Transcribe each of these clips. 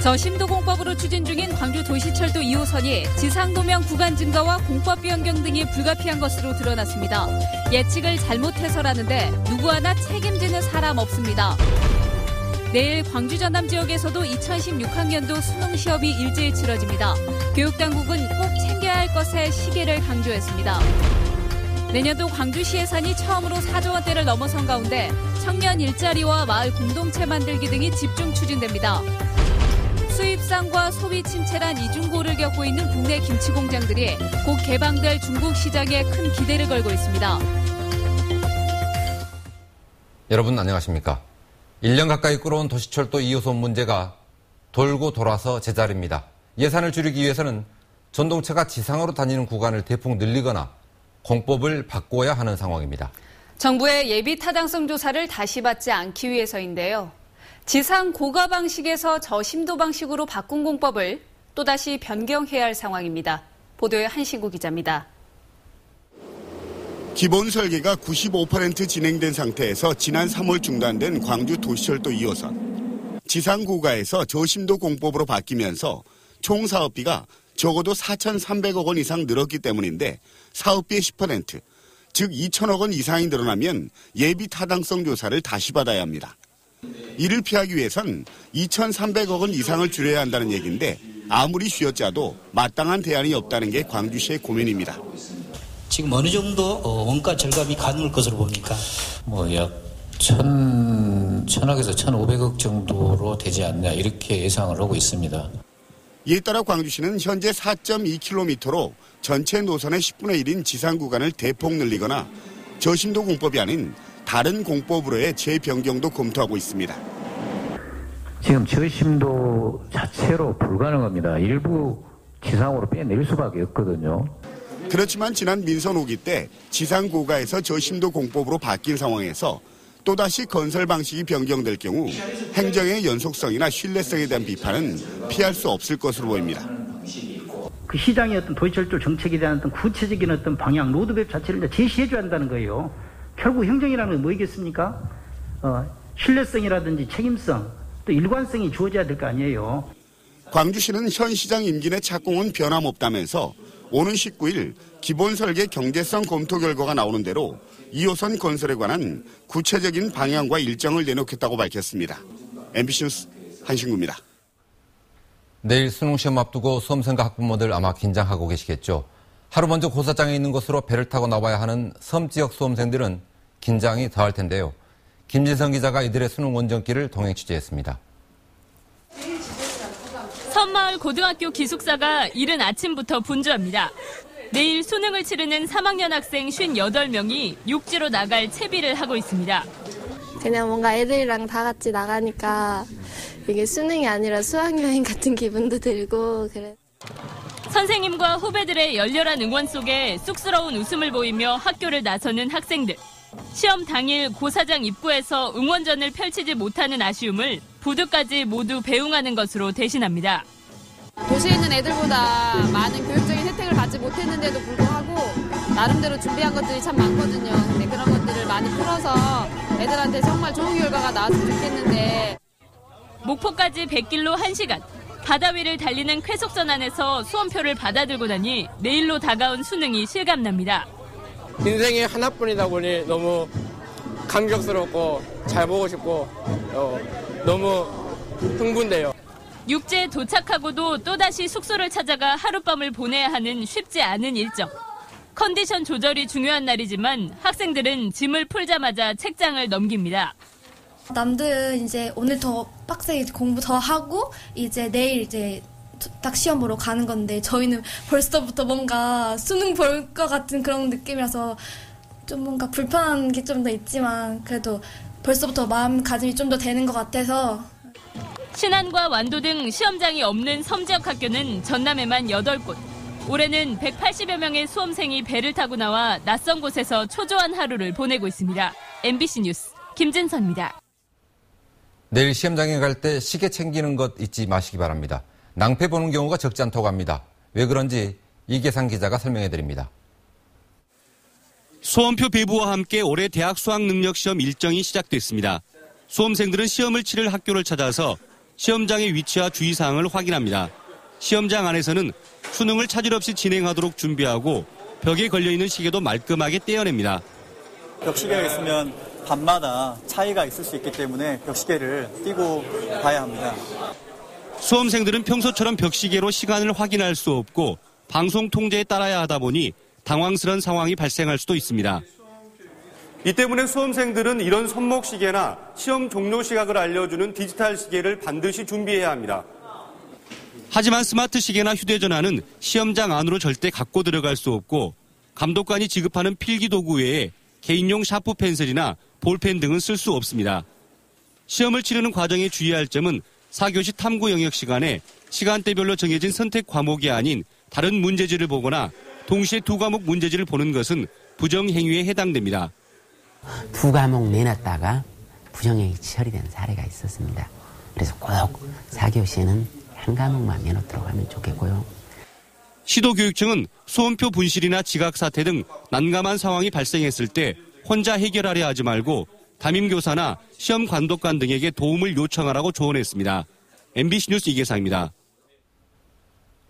저심도공법으로 추진 중인 광주도시철도 2호선이 지상도면 구간 증가와 공법 변경 등이 불가피한 것으로 드러났습니다. 예측을 잘못해서라는데 누구 하나 책임지는 사람 없습니다. 내일 광주 전남 지역에서도 2016학년도 수능 시험이 일제히 치러집니다. 교육당국은 꼭 챙겨야 할 것에 시기를 강조했습니다. 내년도 광주시 예산이 처음으로 4조 원대를 넘어선 가운데 청년 일자리와 마을 공동체 만들기 등이 집중 추진됩니다. 수입상과 소비 침체란 이중고를 겪고 있는 국내 김치 공장들이 곧 개방될 중국 시장에 큰 기대를 걸고 있습니다. 여러분 안녕하십니까? 1년 가까이 끌어온 도시철도 2호선 문제가 돌고 돌아서 제자리입니다. 예산을 줄이기 위해서는 전동차가 지상으로 다니는 구간을 대폭 늘리거나 공법을 바꿔야 하는 상황입니다. 정부의 예비 타당성 조사를 다시 받지 않기 위해서인데요. 지상 고가 방식에서 저심도 방식으로 바꾼 공법을 또다시 변경해야 할 상황입니다. 보도에 한신구 기자입니다. 기본 설계가 95% 진행된 상태에서 지난 3월 중단된 광주 도시철도 2호선. 지상 고가에서 저심도 공법으로 바뀌면서 총 사업비가 적어도 4,300억 원 이상 늘었기 때문인데 사업비의 10%, 즉 2천억 원 이상이 늘어나면 예비 타당성 조사를 다시 받아야 합니다. 이를 피하기 위해선 2,300억 원 이상을 줄여야 한다는 얘기인데 아무리 쥐어짜도 마땅한 대안이 없다는 게 광주시의 고민입니다. 지금 어느 정도 원가 절감이 가능할 것으로 봅니까? 약 1,000억에서 1,500억 정도로 되지 않나 이렇게 예상을 하고 있습니다. 이에 따라 광주시는 현재 4.2km로 전체 노선의 10분의 1인 지상 구간을 대폭 늘리거나 저심도 공법이 아닌 다른 공법으로의 재변경도 검토하고 있습니다. 지금 저심도 자체로 불가능합니다. 일부 지상으로 빼낼 수밖에 없거든요. 그렇지만 지난 민선 5기 때 지상 고가에서 저심도 공법으로 바뀐 상황에서 또다시 건설 방식이 변경될 경우 행정의 연속성이나 신뢰성에 대한 비판은 피할 수 없을 것으로 보입니다. 그 시장의 어떤 도시철도 정책에 대한 어떤 구체적인 어떤 방향, 로드맵 자체를 제시해줘야 한다는 거예요. 결국 행정이라는 건 뭐겠습니까? 신뢰성이라든지 책임성, 또 일관성이 주어져야 될 거 아니에요. 광주시는 현 시장 임기 내 착공은 변함없다면서 오는 19일 기본 설계 경제성 검토 결과가 나오는 대로 2호선 건설에 관한 구체적인 방향과 일정을 내놓겠다고 밝혔습니다. MBC 뉴스 한신구입니다. 내일 수능 시험 앞두고 수험생과 학부모들 아마 긴장하고 계시겠죠. 하루 먼저 고사장에 있는 곳으로 배를 타고 나와야 하는 섬 지역 수험생들은 긴장이 더할 텐데요. 김진성 기자가 이들의 수능 원정길을 동행 취재했습니다. 섬마을 고등학교 기숙사가 이른 아침부터 분주합니다. 내일 수능을 치르는 3학년 학생 58명이 육지로 나갈 채비를 하고 있습니다. 그냥 뭔가 애들이랑 다 같이 나가니까 이게 수능이 아니라 수학여행 같은 기분도 들고 그래. 선생님과 후배들의 열렬한 응원 속에 쑥스러운 웃음을 보이며 학교를 나서는 학생들. 시험 당일 고사장 입구에서 응원전을 펼치지 못하는 아쉬움을 부두까지 모두 배웅하는 것으로 대신합니다. 도시에 있는 애들보다 많은 교육적인 혜택을 받지 못했는데도 불구하고 나름대로 준비한 것들이 참 많거든요. 근데 그런 것들을 많이 풀어서 애들한테 정말 좋은 결과가 나왔으면 좋겠는데. 목포까지 100길로 1시간. 바다 위를 달리는 쾌속선 안에서 수험표를 받아들고 나니 내일로 다가온 수능이 실감납니다. 인생이 하나뿐이다 보니 너무 감격스럽고 잘 보고 싶고 너무 흥분돼요. 육지에 도착하고도 또다시 숙소를 찾아가 하룻밤을 보내야 하는 쉽지 않은 일정. 컨디션 조절이 중요한 날이지만 학생들은 짐을 풀자마자 책장을 넘깁니다. 남들은 이제 오늘 더 빡세게 공부 더 하고 이제 내일 이제 딱 시험 보러 가는 건데 저희는 벌써부터 뭔가 수능 볼 것 같은 그런 느낌이라서 좀 뭔가 불편한 게 좀 더 있지만 그래도 벌써부터 마음가짐이 좀 더 되는 것 같아서. 신안과 완도 등 시험장이 없는 섬 지역 학교는 전남에만 8곳. 올해는 180여 명의 수험생이 배를 타고 나와 낯선 곳에서 초조한 하루를 보내고 있습니다. MBC 뉴스 김진선입니다. 내일 시험장에 갈 때 시계 챙기는 것 잊지 마시기 바랍니다. 낭패 보는 경우가 적지 않다고 합니다. 왜 그런지 이계상 기자가 설명해드립니다. 수험표 배부와 함께 올해 대학 수학능력시험 일정이 시작됐습니다. 수험생들은 시험을 치를 학교를 찾아서 시험장의 위치와 주의사항을 확인합니다. 시험장 안에서는 수능을 차질 없이 진행하도록 준비하고 벽에 걸려있는 시계도 말끔하게 떼어냅니다. 벽시계가 있으면 밤마다 차이가 있을 수 있기 때문에 벽시계를 띄고 가야 합니다. 수험생들은 평소처럼 벽시계로 시간을 확인할 수 없고 방송 통제에 따라야 하다 보니 당황스러운 상황이 발생할 수도 있습니다. 이 때문에 수험생들은 이런 손목시계나 시험 종료 시각을 알려주는 디지털 시계를 반드시 준비해야 합니다. 하지만 스마트 시계나 휴대전화는 시험장 안으로 절대 갖고 들어갈 수 없고 감독관이 지급하는 필기도구 외에 개인용 샤프 펜슬이나 볼펜 등은 쓸 수 없습니다. 시험을 치르는 과정에 주의할 점은 4교시 탐구 영역 시간에 시간대별로 정해진 선택 과목이 아닌 다른 문제지를 보거나 동시에 두 과목 문제지를 보는 것은 부정행위에 해당됩니다. 두 과목 내놨다가 부정행위 처리된 사례가 있었습니다. 그래서 꼭 4교시에는 한 과목만 내놓도록 하면 좋겠고요. 시도교육청은 수험표 분실이나 지각 사태 등 난감한 상황이 발생했을 때 혼자 해결하려 하지 말고 담임교사나 시험 감독관 등에게 도움을 요청하라고 조언했습니다. MBC 뉴스 이계상입니다.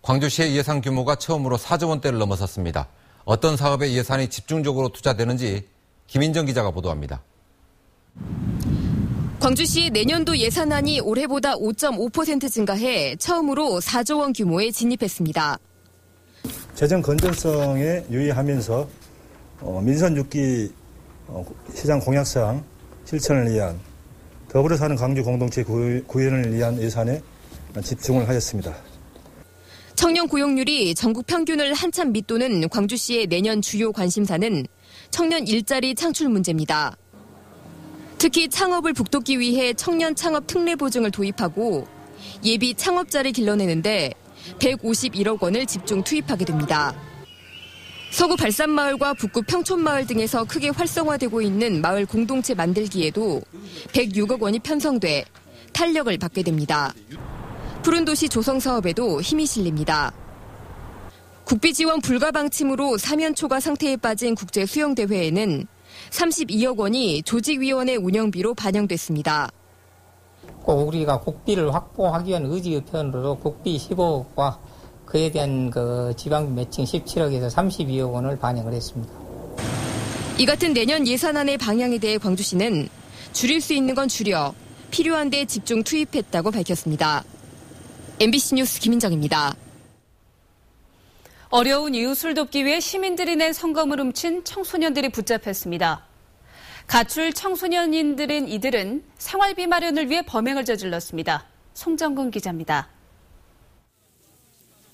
광주시의 예산 규모가 처음으로 4조 원대를 넘어섰습니다. 어떤 사업에 예산이 집중적으로 투자되는지 김인정 기자가 보도합니다. 광주시 내년도 예산안이 올해보다 5.5% 증가해 처음으로 4조 원 규모에 진입했습니다. 재정 건전성에 유의하면서 민선 6기 시장 공약사항 실천을 위한 더불어 사는 광주 공동체 구현을 위한 예산에 집중을 하였습니다. 청년 고용률이 전국 평균을 한참 밑도는 광주시의 내년 주요 관심사는 청년 일자리 창출 문제입니다. 특히 창업을 북돋기 위해 청년 창업 특례 보증을 도입하고 예비 창업자를 길러내는데 151억 원을 집중 투입하게 됩니다. 서구 발산마을과 북구 평촌마을 등에서 크게 활성화되고 있는 마을 공동체 만들기에도 106억 원이 편성돼 탄력을 받게 됩니다. 푸른도시 조성 사업에도 힘이 실립니다. 국비지원 불가 방침으로 사면초가 상태에 빠진 국제수영대회에는 32억 원이 조직위원회 운영비로 반영됐습니다. 꼭 우리가 국비를 확보하기 위한 의지의 편으로도 국비 15억과 그에 대한 지방비 매칭 17억에서 32억 원을 반영을 했습니다. 이 같은 내년 예산안의 방향에 대해 광주시는 줄일 수 있는 건 줄여 필요한 데 집중 투입했다고 밝혔습니다. MBC 뉴스 김인정입니다. 어려운 이웃을 돕기 위해 시민들이 낸 성금을 훔친 청소년들이 붙잡혔습니다. 가출 청소년인들은 이들은 생활비 마련을 위해 범행을 저질렀습니다. 송정근 기자입니다.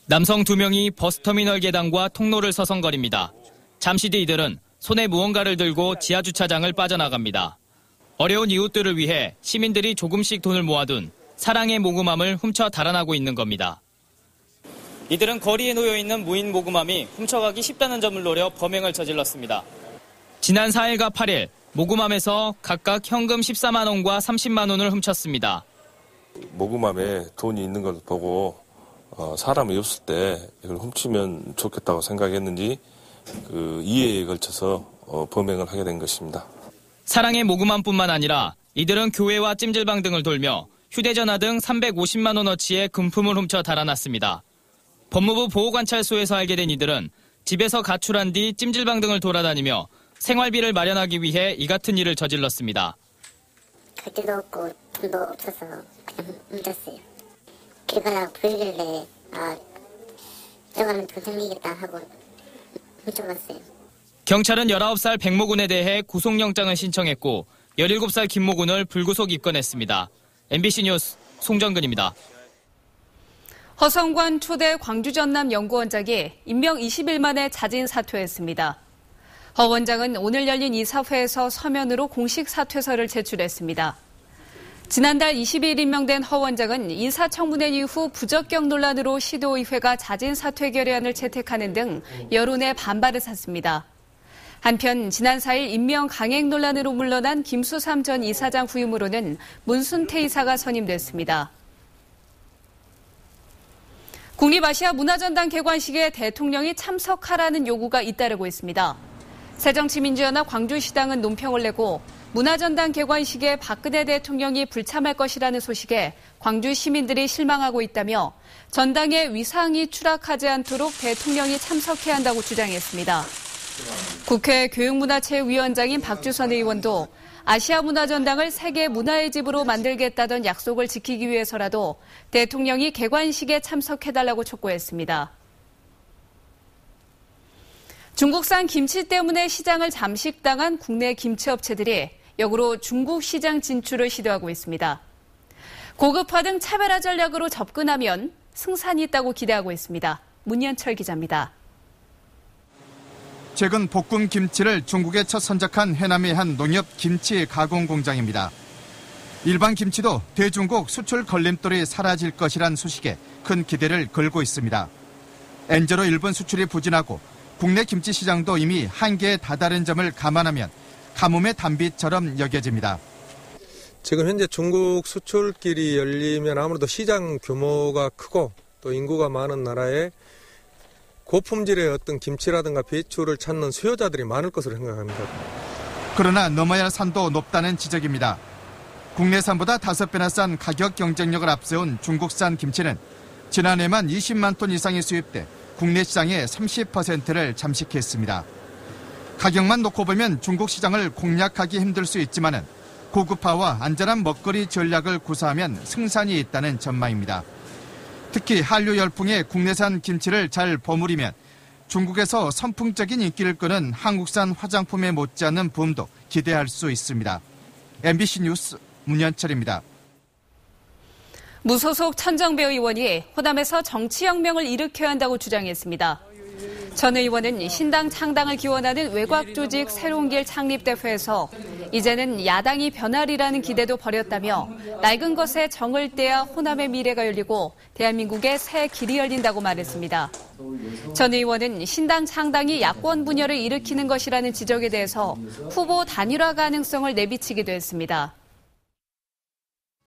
남성 2명이 버스터미널 계단과 통로를 서성거립니다. 잠시 뒤 이들은 손에 무언가를 들고 지하주차장을 빠져나갑니다. 어려운 이웃들을 위해 시민들이 조금씩 돈을 모아둔 사랑의 모금함을 훔쳐 달아나고 있는 겁니다. 이들은 거리에 놓여있는 무인 모금함이 훔쳐가기 쉽다는 점을 노려 범행을 저질렀습니다. 지난 4일과 8일 모금함에서 각각 현금 14만 원과 30만 원을 훔쳤습니다. 모금함에 돈이 있는 걸 보고 사람이 없을 때 이걸 훔치면 좋겠다고 생각했는지 이해에 걸쳐서 범행을 하게 된 것입니다. 사랑의 모금함뿐만 아니라 이들은 교회와 찜질방 등을 돌며 휴대전화 등 350만 원어치의 금품을 훔쳐 달아났습니다. 법무부 보호관찰소에서 알게 된 이들은 집에서 가출한 뒤 찜질방 등을 돌아다니며 생활비를 마련하기 위해 이 같은 일을 저질렀습니다. 갈 데도 없고 돈도 없어서 그냥 훔쳤어요. 길 가다가 보이길래 들어가면 돈 생기겠다 하고 훔쳐갔어요. 경찰은 19살 백모군에 대해 구속영장을 신청했고 17살 김모군을 불구속 입건했습니다. MBC 뉴스 송정근입니다. 허성관 초대 광주 전남 연구원장이 임명 20일 만에 자진 사퇴했습니다. 허 원장은 오늘 열린 이사회에서 서면으로 공식 사퇴서를 제출했습니다. 지난달 20일 임명된 허 원장은 인사청문회 이후 부적격 논란으로 시도의회가 자진 사퇴 결의안을 채택하는 등 여론의 반발을 샀습니다. 한편 지난 4일 임명 강행 논란으로 물러난 김수삼 전 이사장 후임으로는 문순태 이사가 선임됐습니다. 국립아시아 문화전당 개관식에 대통령이 참석하라는 요구가 잇따르고 있습니다. 새정치민주연합 광주시당은 논평을 내고 문화전당 개관식에 박근혜 대통령이 불참할 것이라는 소식에 광주 시민들이 실망하고 있다며 전당의 위상이 추락하지 않도록 대통령이 참석해야 한다고 주장했습니다. 국회 교육문화체육위원장인 박주선 의원도 아시아 문화전당을 세계 문화의 집으로 만들겠다던 약속을 지키기 위해서라도 대통령이 개관식에 참석해달라고 촉구했습니다. 중국산 김치 때문에 시장을 잠식당한 국내 김치업체들이 역으로 중국 시장 진출을 시도하고 있습니다. 고급화 등 차별화 전략으로 접근하면 승산이 있다고 기대하고 있습니다. 문현철 기자입니다. 최근 볶음 김치를 중국에 첫 선적한 해남의 한 농협 김치 가공 공장입니다. 일반 김치도 대중국 수출 걸림돌이 사라질 것이란 소식에 큰 기대를 걸고 있습니다. 엔저로 일본 수출이 부진하고 국내 김치 시장도 이미 한계에 다다른 점을 감안하면 가뭄의 단비처럼 여겨집니다. 지금 현재 중국 수출길이 열리면 아무래도 시장 규모가 크고 또 인구가 많은 나라에 고품질의 어떤 김치라든가 배추를 찾는 수요자들이 많을 것으로 생각합니다. 그러나 넘어야 할 산도 높다는 지적입니다. 국내산보다 5배나 싼 가격 경쟁력을 앞세운 중국산 김치는 지난해만 20만 톤 이상이 수입돼 국내 시장의 30%를 잠식했습니다. 가격만 놓고 보면 중국 시장을 공략하기 힘들 수 있지만은 고급화와 안전한 먹거리 전략을 구사하면 승산이 있다는 전망입니다. 특히 한류 열풍에 국내산 김치를 잘 버무리면 중국에서 선풍적인 인기를 끄는 한국산 화장품에 못지않는 붐도 기대할 수 있습니다. MBC 뉴스 문현철입니다. 무소속 천정배 의원이 호남에서 정치혁명을 일으켜야 한다고 주장했습니다. 전 의원은 신당 창당을 기원하는 외곽 조직 새로운 길 창립 대회에서 이제는 야당이 변하리라는 기대도 버렸다며 낡은 것에 정을 떼야 호남의 미래가 열리고 대한민국의 새 길이 열린다고 말했습니다. 전 의원은 신당 창당이 야권 분열을 일으키는 것이라는 지적에 대해서 후보 단일화 가능성을 내비치기도 했습니다.